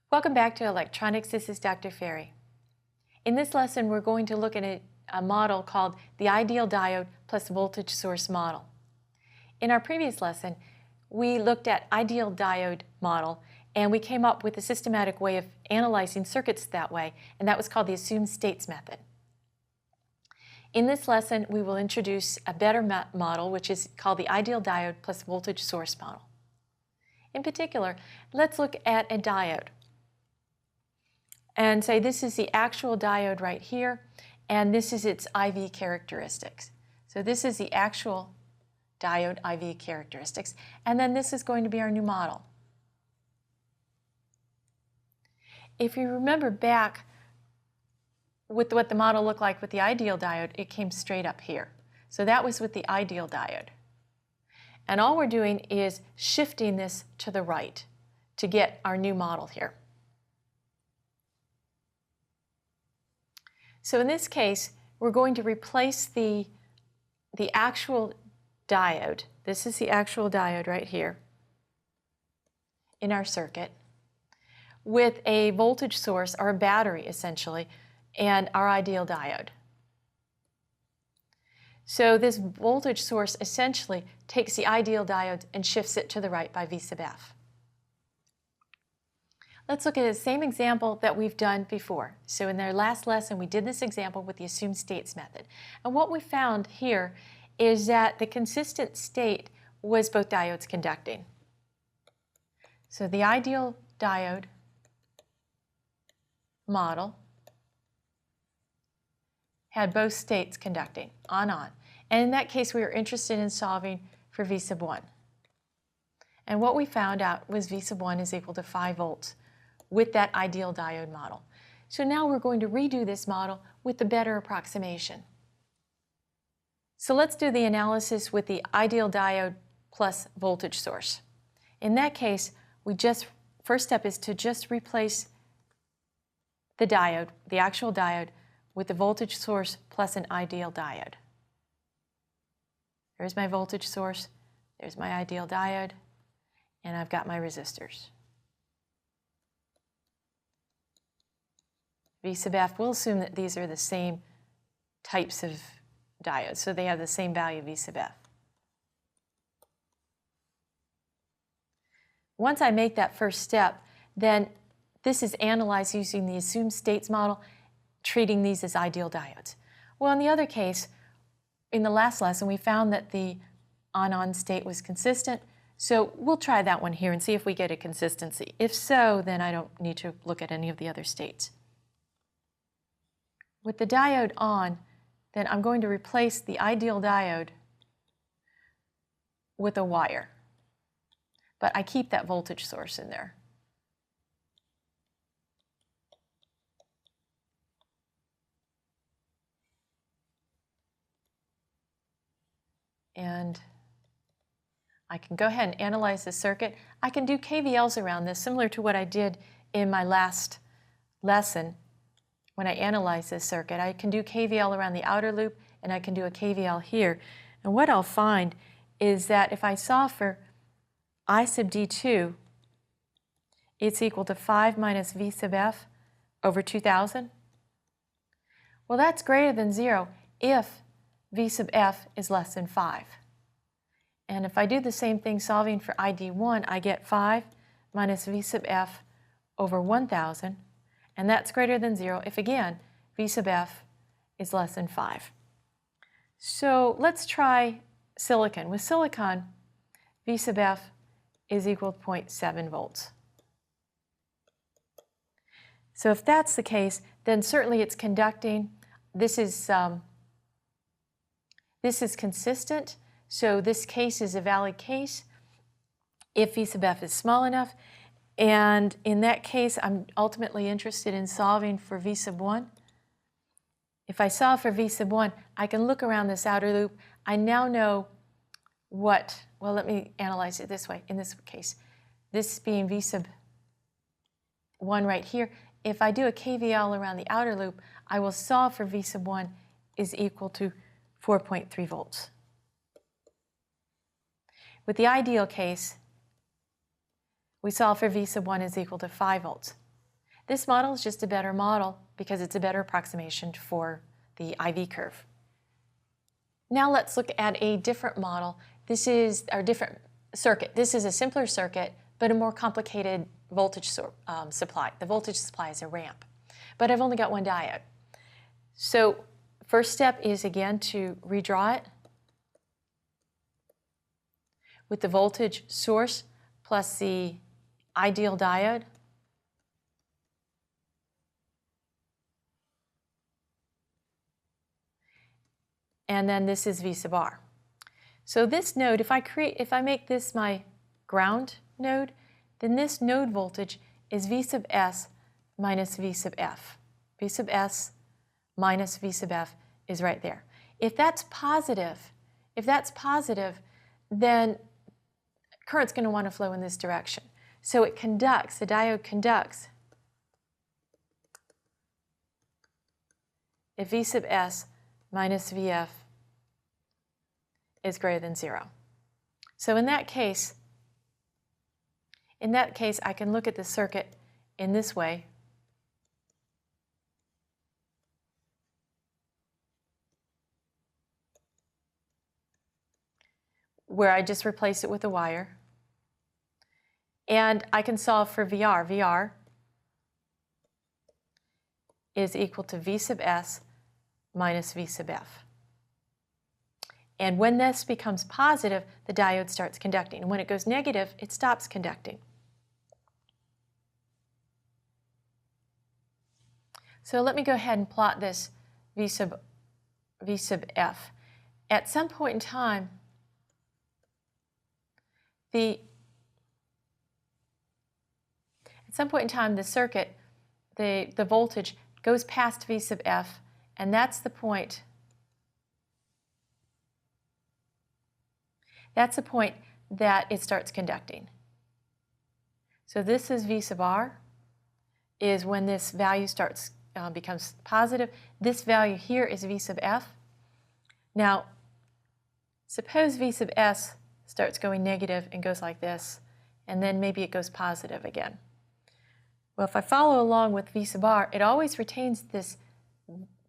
Welcome back to Electronics. This is Dr. Ferry. In this lesson, we're going to look at a model called the ideal diode plus voltage source model. In our previous lesson, we looked at ideal diode model and we came up with a systematic way of analyzing circuits that way, and that was called the assumed states method. In this lesson, we will introduce a better model, which is called the ideal diode plus voltage source model. In particular, let's look at a diode and say this is the actual diode right here, and this is its IV characteristics. So this is the actual diode IV characteristics, and then this is going to be our new model. If you remember back with what the model looked like with the ideal diode, it came straight up here. So that was with the ideal diode. And all we're doing is shifting this to the right to get our new model here. So in this case, we're going to replace the actual diode. This is the actual diode right here in our circuit with a voltage source, or a battery essentially, and our ideal diode. So this voltage source essentially takes the ideal diode and shifts it to the right by V sub f. Let's look at the same example that we've done before. So in our last lesson, we did this example with the assumed states method. And what we found here is that the consistent state was both diodes conducting. So the ideal diode model had both states conducting, on. And in that case, we were interested in solving for V sub 1. And what we found out was V sub 1 is equal to 5 volts with that ideal diode model. So now we're going to redo this model with the better approximation. So let's do the analysis with the ideal diode plus voltage source. In that case, first step is to just replace the diode, the actual diode, with the voltage source plus an ideal diode. There's my voltage source, there's my ideal diode, and I've got my resistors. V sub f, we'll assume that these are the same types of diodes, so they have the same value V sub f. Once I make that first step, then this is analyzed using the assumed states model, treating these as ideal diodes. Well, in the other case, in the last lesson, we found that the on state was consistent, so we'll try that one here and see if we get a consistency. If so, then I don't need to look at any of the other states. With the diode on, then I'm going to replace the ideal diode with a wire, but I keep that voltage source in there. And I can go ahead and analyze the circuit. I can do KVLs around this, similar to what I did in my last lesson when I analyzed this circuit. I can do KVL around the outer loop, and I can do a KVL here. And what I'll find is that if I solve for I sub D2, it's equal to 5 minus V sub f over 2000. Well, that's greater than 0 if V sub f is less than 5. And if I do the same thing solving for ID1, I get 5 minus V sub f over 1000, and that's greater than 0 if, again, V sub f is less than 5. So let's try silicon. With silicon, V sub f is equal to 0.7 volts. So if that's the case, then certainly it's conducting. This is consistent, so this case is a valid case if V sub f is small enough. And in that case, I'm ultimately interested in solving for V sub 1. If I solve for V sub 1, I can look around this outer loop. I now know well, let me analyze it this way. In this case, this being V sub 1 right here, if I do a KVL around the outer loop, I will solve for V sub 1 is equal to 4.3 volts. With the ideal case, we solve for V sub 1 is equal to 5 volts. This model is just a better model because it's a better approximation for the IV curve. Now let's look at a different model. This is our different circuit. This is a simpler circuit, but a more complicated voltage supply. The voltage supply is a ramp, but I've only got one diode. So first step is again to redraw it with the voltage source plus the ideal diode. And then this is V sub R. So this node, if I make this my ground node, then this node voltage is V sub S minus V sub F. V sub S minus V sub F is right there. If that's positive, then current's going to want to flow in this direction. So it conducts, the diode conducts if V sub S minus Vf is greater than 0. So in that case, I can look at the circuit in this way. Where I just replace it with a wire. And I can solve for VR. VR is equal to V sub S minus V sub F. And when this becomes positive, the diode starts conducting. And when it goes negative, it stops conducting. So let me go ahead and plot this V sub F. At some point in time, the circuit, the voltage goes past V sub F, and that's the point. That's the point that it starts conducting. So this is V sub R, is when this value becomes positive. This value here is V sub F. Now, suppose V sub S starts going negative and goes like this, and then maybe it goes positive again. Well, if I follow along with V sub R, it always retains this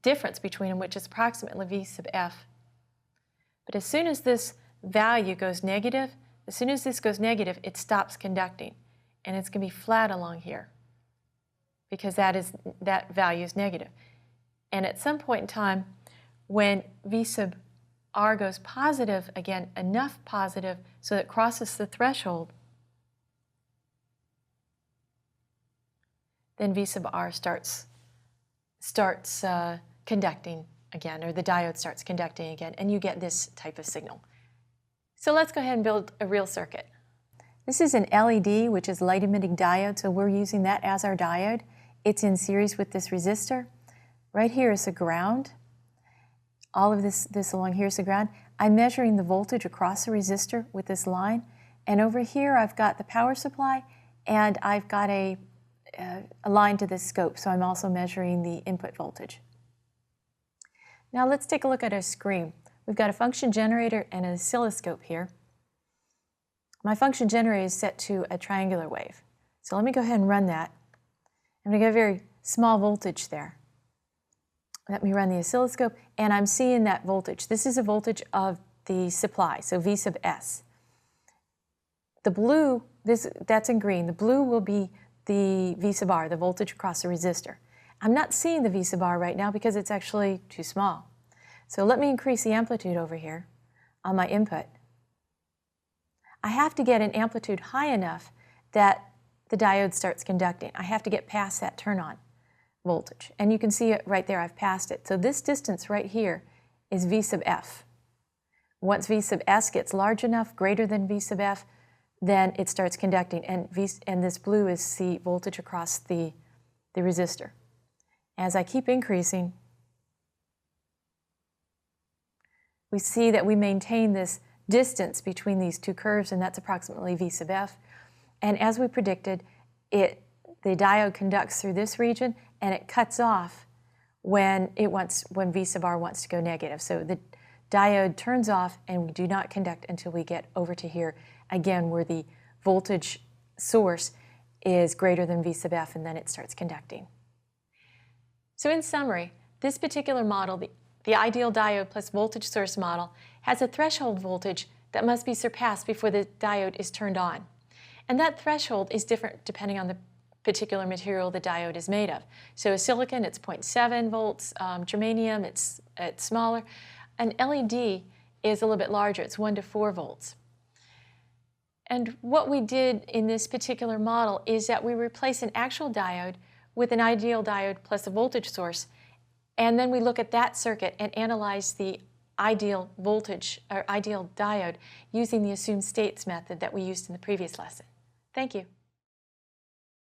difference between them, which is approximately V sub F. But as soon as this value goes negative, it stops conducting, and it's going to be flat along here because that value is negative. And at some point in time, when V sub R goes positive, again, enough positive so that it crosses the threshold, then V sub R starts conducting again, or the diode starts conducting again, and you get this type of signal. So let's go ahead and build a real circuit. This is an LED, which is light emitting diode, so we're using that as our diode. It's in series with this resistor. Right here is the ground. All of this along here is the ground. I'm measuring the voltage across the resistor with this line, and over here I've got the power supply, and I've got a line to this scope, so I'm also measuring the input voltage. Now let's take a look at our screen. We've got a function generator and an oscilloscope here. My function generator is set to a triangular wave. So let me go ahead and run that. I'm going to get a very small voltage there. Let me run the oscilloscope, and I'm seeing that voltage. This is a voltage of the supply, so V sub S. The blue, that's in green. The blue will be the V sub R, the voltage across the resistor. I'm not seeing the V sub R right now because it's actually too small. So let me increase the amplitude over here on my input. I have to get an amplitude high enough that the diode starts conducting. I have to get past that turn-on voltage. And you can see it right there, I've passed it. So this distance right here is V sub F. Once V sub S gets large enough, greater than V sub F, then it starts conducting. And this blue is the voltage across the resistor. As I keep increasing, we see that we maintain this distance between these two curves, and that's approximately V sub F. And as we predicted, the diode conducts through this region, and it cuts off when V sub R wants to go negative. So the diode turns off, and we do not conduct until we get over to here, again, where the voltage source is greater than V sub f, and then it starts conducting. So in summary, this particular model, the ideal diode plus voltage source model, has a threshold voltage that must be surpassed before the diode is turned on. And that threshold is different depending on the particular material the diode is made of. So silicon, it's 0.7 volts. Germanium, it's smaller. An LED is a little bit larger. It's 1 to 4 volts. And what we did in this particular model is that we replace an actual diode with an ideal diode plus a voltage source, and then we look at that circuit and analyze the ideal voltage or ideal diode using the assumed states method that we used in the previous lesson. Thank you.